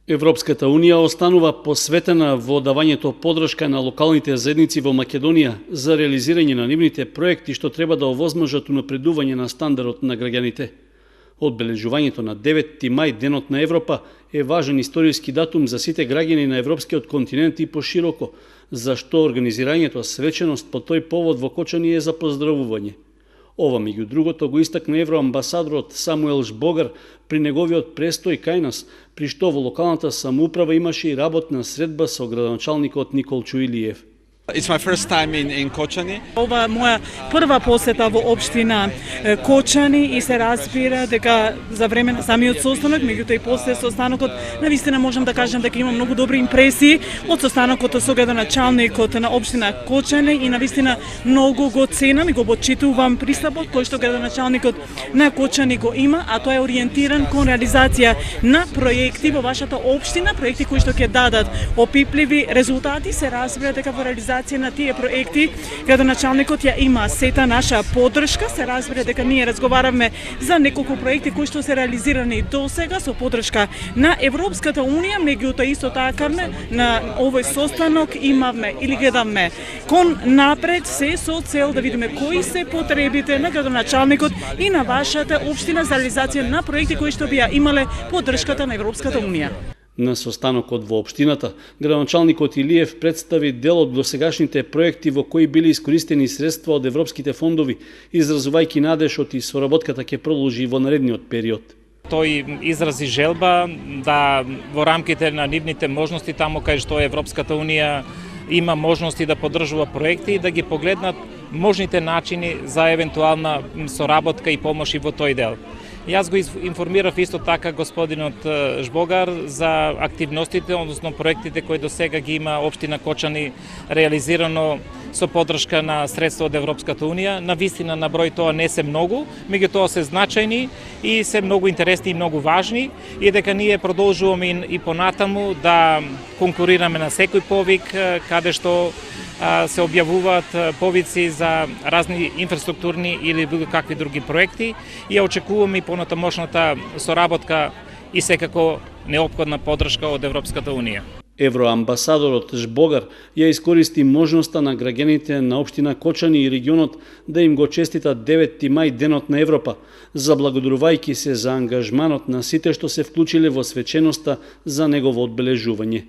Европската Унија останува посветена во давањето поддршка на локалните заедници во Македонија за реализирање на нивните проекти што треба да овозможат унапредување на стандардот на граѓаните. Одбележувањето на 9 мај, Денот на Европа, е важен историски датум за сите граѓани на европскиот континент и пошироко, зашто организирањето свеченост по тој повод во Кочани е за поздравување. Ова, меѓу другото, го истакна евроамбасадорот Самуел Жбогар при неговиот престој кај нас, при што во локалната самоуправа имаше и работна средба со градоначалникот Никол Чуилиев. It's my first time in Kočani. Ова е моја прва посета во општина Кочани и се разбира дека за време на самиот состанок, меѓутоа и после состанокот, навистина можам да кажам дека има многу добри импресии од состанокот со градоначалникот на општина Кочани и навистина многу го ценам и го почитувам пристапот кој што градоначалникот на Кочани го има, а тој е ориентиран кон реализација на проекти во вашата општина, проекти кои што ќе дадат опипливи резултати. Се разбира дека во реализација на тие проекти градоначалникот ја има сета наша поддршка. Се разбира дека ние разговаравме за неколку проекти кои што се реализирани досега со поддршка на Европската Унија, меѓутоа исто така на овој состанок имавме или гледаме кон напред се со цел да видиме кои се потребите на градоначалникот и на вашата општина за реализација на проекти кои што би ја имале поддршката на Европската Унија. На состанокот во општината, градоначалникот Илиев представи дел од досегашните проекти во кои били искористени средства од европските фондови, изразувајќи надежот и соработката ќе продолжи во наредниот период. Тој изрази желба да во рамките на нивните можности, таму кај што Европската Унија има можности да поддржува проекти, да ги погледнат можните начини за евентуална соработка и помош и во тој дел. Јас го информирав исто така господинот Жбогар за активностите, односно проектите кои до сега ги има општина Кочани реализирано со поддршка на средства од Европската Унија. Навистина на број тоа не се многу, меѓутоа се значајни и се многу интересни и многу важни и дека ние продолжуваме и понатаму да конкурираме на секој повик каде што се објавуваат повици за разни инфраструктурни или било какви други проекти и ја очекуваме и понатамошната соработка и секако неопходна поддршка од Европската Унија. Евроамбасадорот Жбогар ја искористи можноста на граѓаните на општина Кочани и регионот да им го честитат 9 мај, Денот на Европа, заблагодарувајќи се за ангажманот на сите што се вклучиле во свеченоста за негово одбележување.